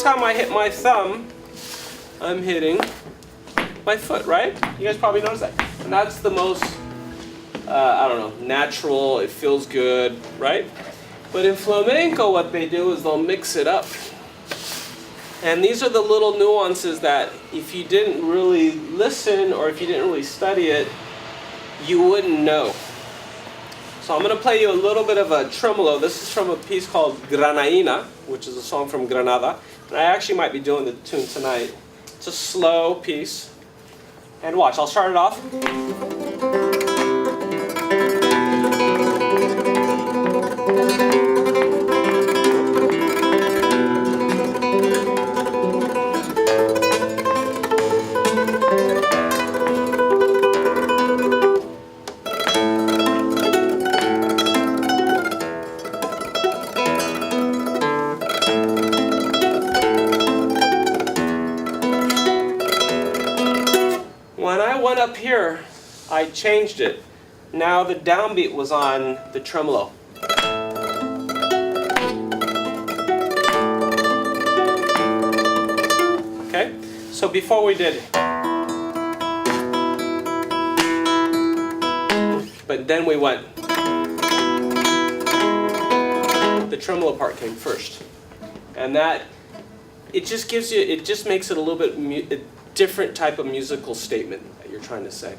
time I hit my thumb, I'm hitting my foot, right? You guys probably noticed that. And that's the most, I don't know, natural, it feels good, right? But in flamenco, what they do is they'll mix it up. And these are the little nuances that if you didn't really listen or if you didn't really study it, you wouldn't know. So I'm going to play you a little bit of a tremolo. This is from a piece called Granaina, which is a song from Granada. And I actually might be doing the tune tonight. It's a slow piece. And watch, I'll start it off. When I went up here, I changed it. Now the downbeat was on the tremolo. Okay? So before we did it. But then we went. The tremolo part came first. And that, it just gives you, it just makes it a little bit different type of musical statement that you're trying to say.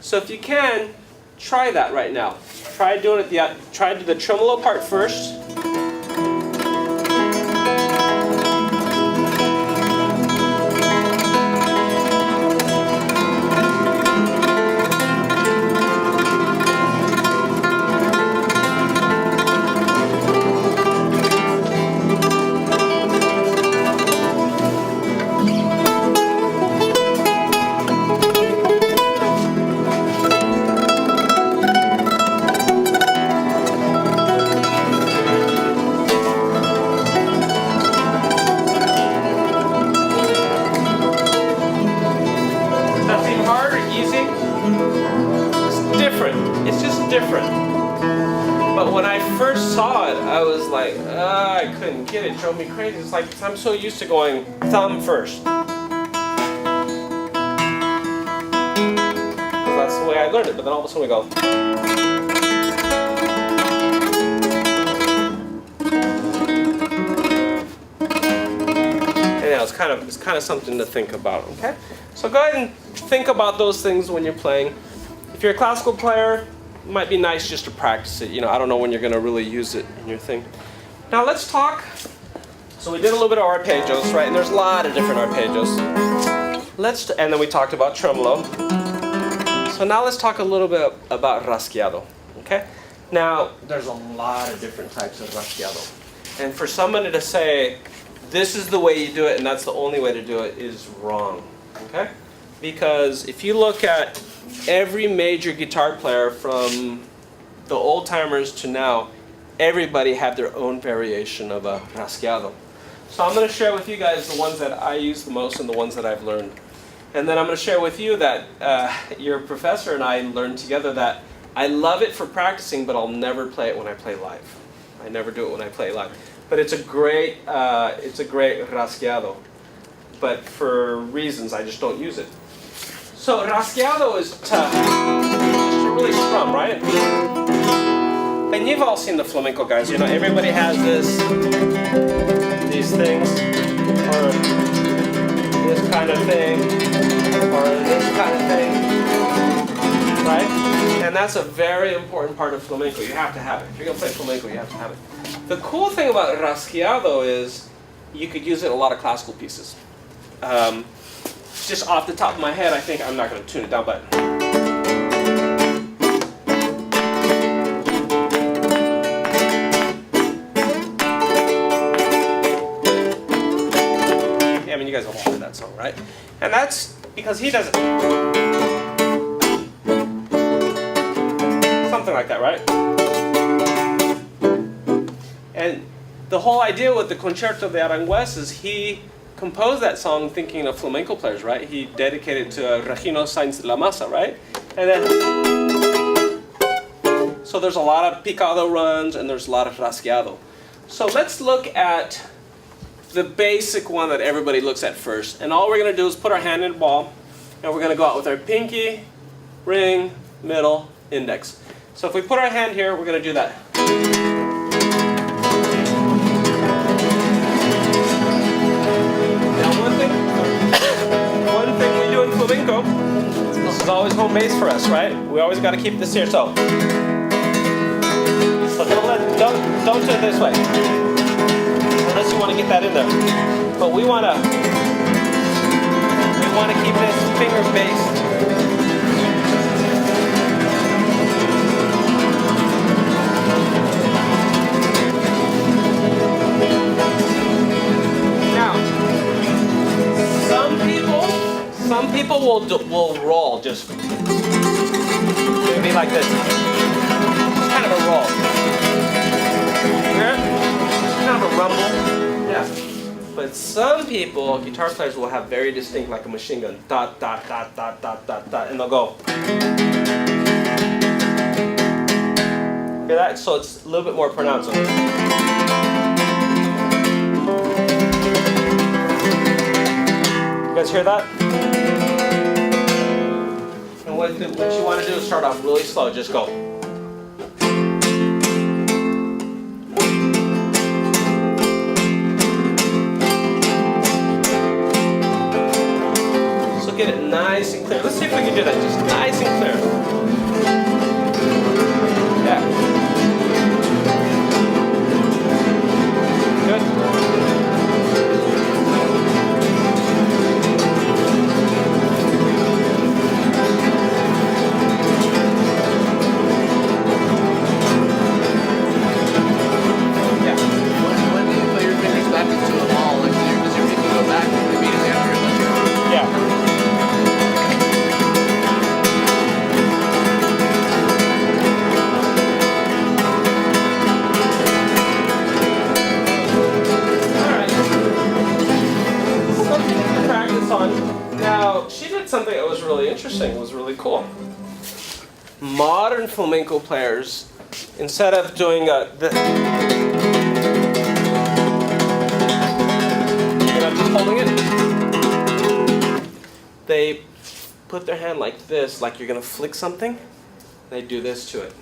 So if you can, try that right now. Try doing it. Try the tremolo part first. Different. But when I first saw it, I was like, I couldn't get it. It drove me crazy. It's like, I'm so used to going thumb first. Because that's the way I learned it. But then all of a sudden we go. And yeah, it's kind of something to think about. Okay. So go ahead and think about those things when you're playing. If you're a classical player, it might be nice just to practice it. You know, I don't know when you're going to really use it in your thing. Now let's talk. So we did a little bit of arpeggios, right? And there's a lot of different arpeggios. And then we talked about tremolo. So now let's talk a little bit about rasgueado. Okay? Now there's a lot of different types of rasgueado. And for somebody to say this is the way you do it and that's the only way to do it is wrong. Okay? Because if you look at every major guitar player from the old timers to now, everybody had their own variation of a rasgueado. So I'm going to share with you guys the ones that I use the most and the ones that I've learned. And then I'm going to share with you that your professor and I learned together that I love it for practicing, but I'll never play it when I play live. I never do it when I play live. But it's a great rasgueado. But for reasons, I just don't use it. So rasgueado is to really strum, right? And you've all seen the flamenco guys. You know, everybody has these things, or this kind of thing, or this kind of thing, right? And that's a very important part of flamenco. You have to have it. If you're going to play flamenco, you have to have it. The cool thing about rasgueado is you could use it in a lot of classical pieces. Just off the top of my head, I think I'm not going to tune it down, but yeah, I mean, you guys have all heard that song, right? And that's because he does it. Something like that, right? And the whole idea with the Concerto de Aranjuez is he composed that song thinking of flamenco players, right? He dedicated it to Regino Sainz de la Maza, right? And then, so there's a lot of picado runs and there's a lot of rasgueado. So let's look at the basic one that everybody looks at first. And all we're going to do is put our hand in the ball, and we're going to go out with our pinky, ring, middle, index. So if we put our hand here, we're going to do that. Now one thing we do in flamenco, this is always home base for us, right? We always got to keep this here. So don't do it this way, unless you want to get that in there. But we want to keep this finger based. Now, some people will roll just maybe like this. It's kind of a roll. Kind of a rumble. Yeah. But some people, guitar players, will have very distinct, like a machine gun. Dot, dot, dot, dot, dot, dot, dot, and they'll go. Hear that? So it's a little bit more pronounced. You guys hear that? And what you want to do is start off really slow. Just go. Get it nice and clear. Let's see if we can do that. Just nice and clear. Yeah. Good. Yeah. When do you play your fingers back into a ball? Like, does your pinky go back immediately after your left hand? Yeah. Now, she did something that was really interesting, was really cool. Modern flamenco players, instead of doing just holding it, they put their hand like this, like you're going to flick something. They do this to it.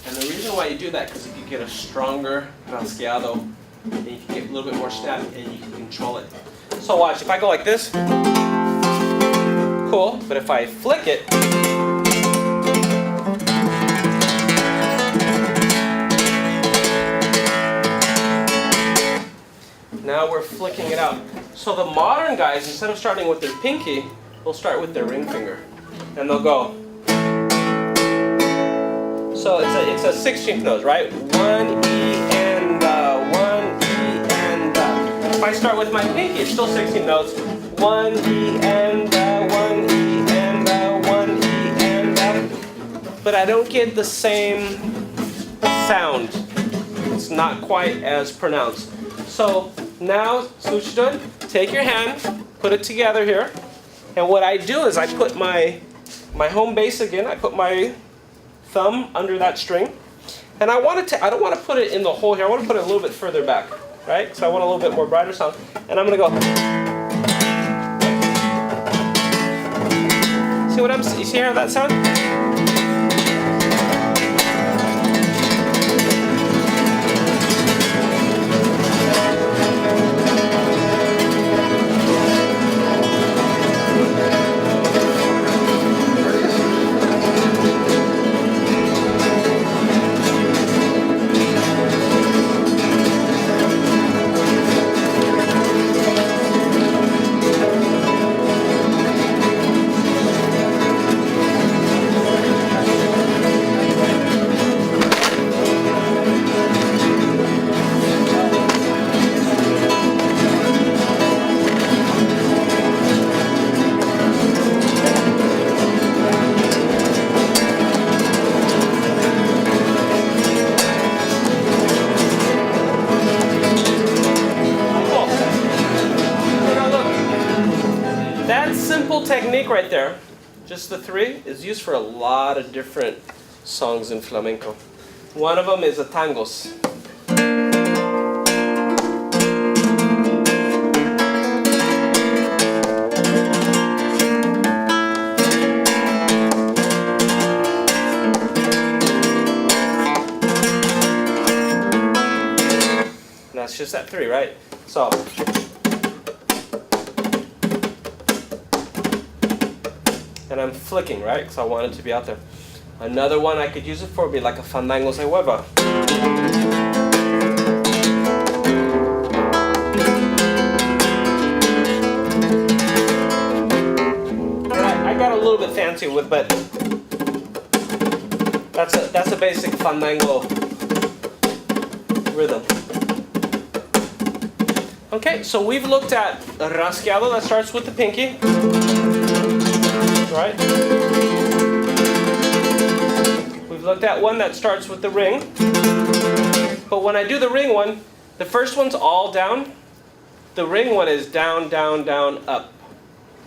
And the reason why you do that is if you get a stronger rasgueado, and you can get a little bit more snap, and you can control it. So watch, if I go like this, cool, but if I flick it, now we're flicking it out. So the modern guys, instead of starting with their pinky, they'll start with their ring finger, and they'll go. So it's a 16th note, right? 1 E and 1 E and if I start with my pinky, it's still 16 notes. 1 E and 1 E and 1 E and but I don't get the same sound. It's not quite as pronounced. So now, so what you're doing? Take your hand, put it together here, and what I do is I put my home base again. I put my thumb under that string, and I don't want to put it in the hole here. I want to put it a little bit further back, right? Because I want a little bit more brighter sound. And I'm gonna go. See what you see how that sound? Technique right there, just the three, is used for a lot of different songs in flamenco. One of them is the tangos. That's just that 3, right? So. And I'm flicking, right? Because I want it to be out there. Another one I could use it for would be like a fandango se hueva. I got a little bit fancy with, but that's a basic fandango rhythm. Okay, so we've looked at a rasgueado that starts with the pinky, right? We've looked at one that starts with the ring, but when I do the ring one, the first one's all down. The ring one is down, down, down, up,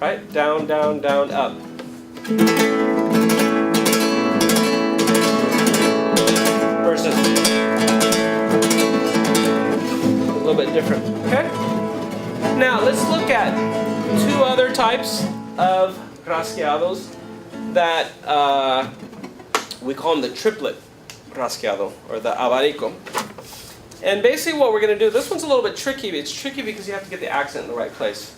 right? Down, down, down, up. Versus a little bit different, okay? Now let's look at 2 other types of rasgueados that we call them the triplet rasgueado or the abanico. And basically what we're going to do, this one's a little bit tricky. It's tricky because you have to get the accent in the right place.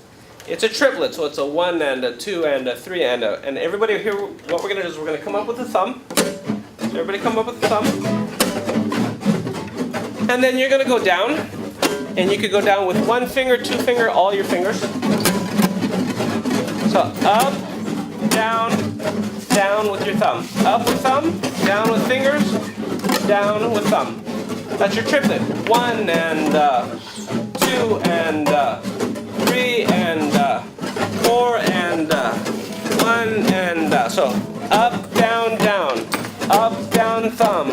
It's a triplet, so it's a 1 and a 2 and a 3 and a, and everybody here, what we're going to do is we're going to come up with a thumb. So everybody come up with a thumb. And then you're going to go down, and you could go down with 1 finger, 2 finger, all your fingers. So up, down, down with your thumb. Up with thumb, down with fingers, down with thumb. That's your triplet. 1 and 2 and 3 and 4 and 1 and so up, down, down, up, down, thumb,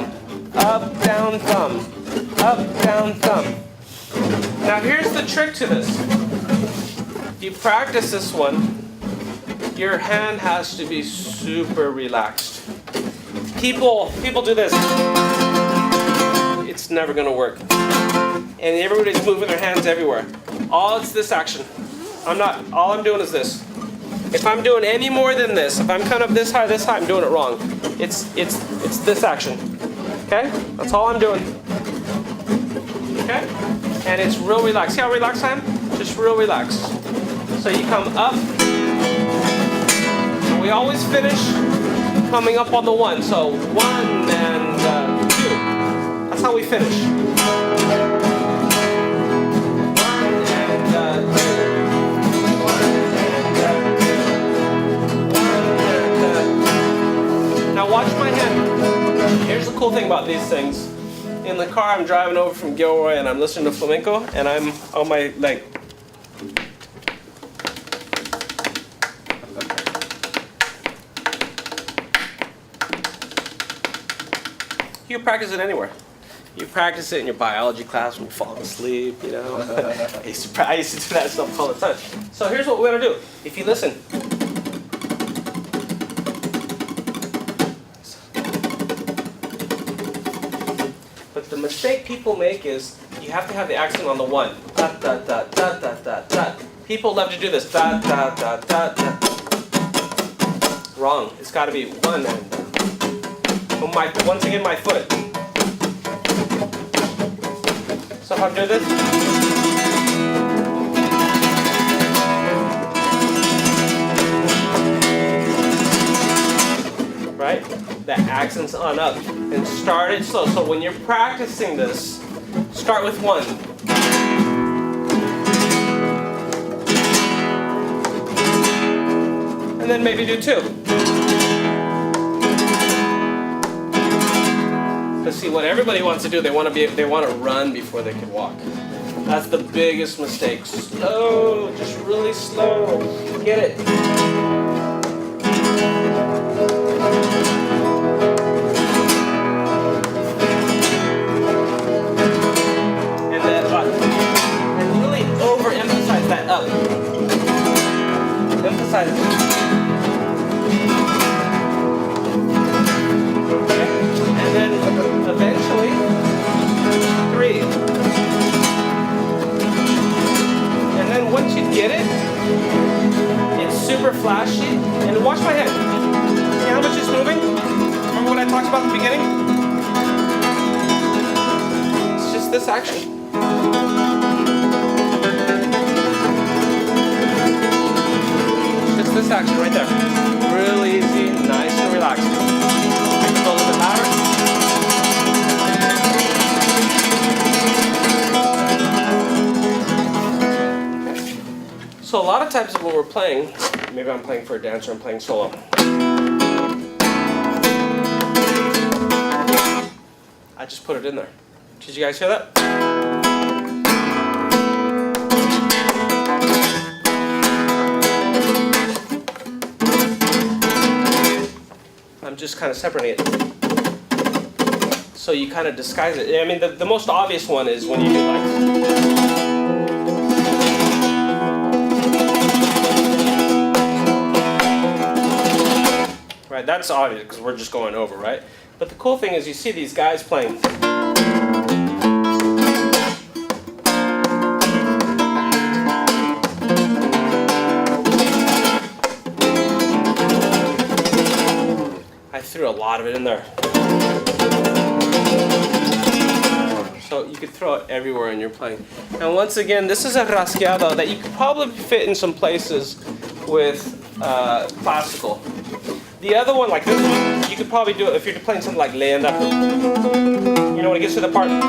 up, down, thumb, up, down, thumb. Now here's the trick to this. If you practice this one, your hand has to be super relaxed. People do this. It's never gonna work. And everybody's moving their hands everywhere. It's this action. All I'm doing is this. If I'm doing any more than this, if I'm kind of this high, I'm doing it wrong. It's this action. Okay? That's all I'm doing. Okay? And it's real relaxed. See how relaxed I am? Just real relaxed. So you come up. We always finish coming up on the 1. So 1 and 2. That's how we finish. 1 and 2. 1 and 2. Now watch my hand. Here's the cool thing about these things. In the car, I'm driving over from Gilroy and I'm listening to flamenco and I'm on my leg. You practice it anywhere. You practice it in your biology class when you're falling asleep, you know. I used to do that stuff all the time. So here's what we're gonna do. If you listen. But the mistake people make is you have to have the accent on the 1. Da da da da da da da. People love to do this. Da da da da da. Wrong. It's got to be 1 and. Once again, my foot. So how to do this? Right? The accent's on up. And start it slow. So when you're practicing this, start with 1. And then maybe do 2. See what everybody wants to do. They want to run before they can walk. That's the biggest mistake. Slow, just really slow. Get it. And then and really overemphasize that up. Emphasize it. And then eventually 3. And then once you get it, it's super flashy. And watch my head. See how much it's moving? Remember what I talked about at the beginning? It's just this action. action right there. Really easy, nice and relaxed. Make it go a little bit louder. So a lot of times when we're playing, maybe I'm playing for a dancer, I'm playing solo. I just put it in there. Did you guys hear that? I'm just kind of separating it. So you kind of disguise it. I mean, the most obvious one is when you do like... Right, that's obvious because we're just going over, right? But the cool thing is you see these guys playing. I threw a lot of it in there. So you could throw it everywhere in your playing. And once again, this is a rasgueado that you could probably fit in some places with classical. The other one, like this one, you could probably do it if you're playing something like leyenda. You know when it gets to the part, you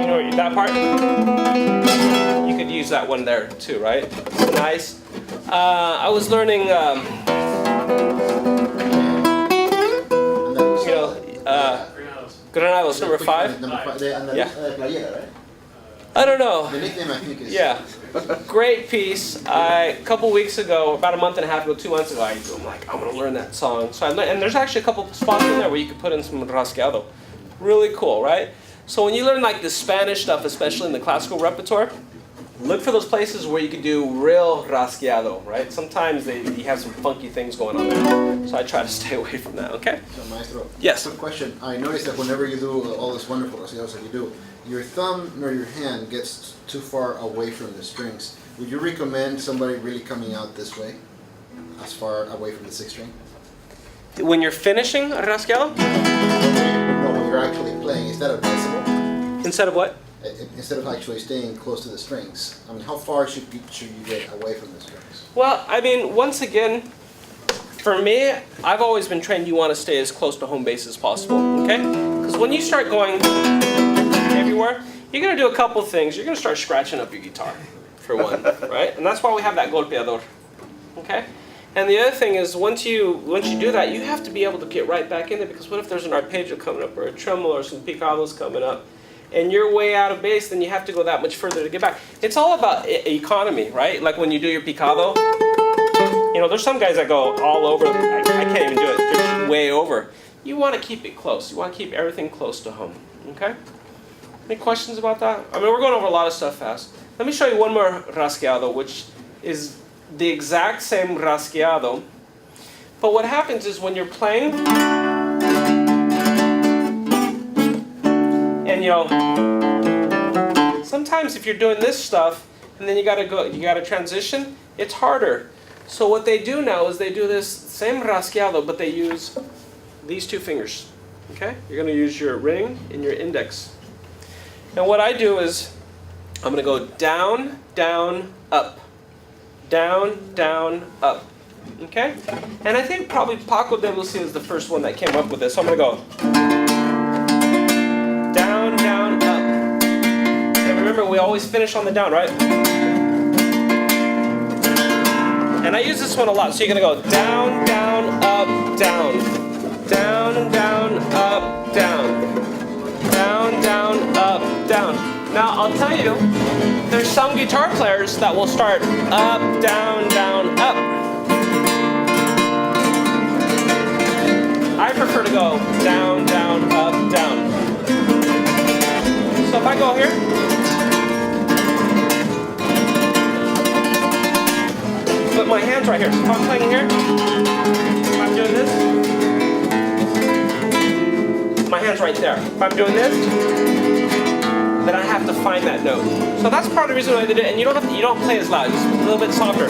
know that part? You could use that one there too, right? It's nice. I was learning, Granados, number 5. Yeah. I don't know. The nickname I think is... Yeah. Great piece. A couple weeks ago, about a month and a half ago, 2 months ago, I'm like, I'm going to learn that song. So I learned, and there's actually a couple spots in there where you can put in some rasgueado. Really cool, right? So when you learn like the Spanish stuff, especially in the classical repertoire, look for those places where you can do real rasgueado, right? Sometimes you have some funky things going on there. So I try to stay away from that, okay? So, Maestro, yes. Quick question. I noticed that whenever you do all this wonderful rasgueados that you do, your thumb or your hand gets too far away from the strings. Would you recommend somebody really coming out this way, as far away from the 6th string? When you're finishing a rasgueado? No, when you're actually playing, is that advisable? Instead of what? Instead of actually staying close to the strings. I mean, how far should you get away from the strings? Well, I mean, once again, for me, I've always been trained you want to stay as close to home base as possible, okay? Because when you start going everywhere, you're going to do a couple things. You're going to start scratching up your guitar, for one, right? And that's why we have that golpeador, okay? And the other thing is, once you do that, you have to be able to get right back in it, because what if there's an arpeggio coming up, or a tremolo, or some picados coming up, and you're way out of base, then you have to go that much further to get back. It's all about economy, right? Like when you do your picado, you know, there's some guys that go all over. I can't even do it. They're way over. You want to keep it close. You want to keep everything close to home, okay? Any questions about that? I mean, we're going over a lot of stuff fast. Let me show you one more rasgueado, which is the exact same rasgueado. But what happens is when you're playing, and you know, sometimes if you're doing this stuff and then you gotta transition, it's harder. So what they do now is they do this same rasgueado, but they use these 2 fingers. Okay? You're gonna use your ring and your index. And what I do is I'm gonna go down, down, up. Down, down, up. Okay? And I think probably Paco de Lucia is the first one that came up with this. So I'm gonna go down, down, up. And remember, we always finish on the down, right? And I use this one a lot. So you're gonna go down, down, up, down. Down, down, up, down. Down, down, up, down. Now I'll tell you, there's some guitar players that will start up, down, down, up. I prefer to go down, down, up, down. So if I go here, put my hands right here. So if I'm playing here, if I'm doing this, my hand's right there. If I'm doing this, then I have to find that note. So that's part of the reason why I did it. And you don't play as loud. Just a little bit softer.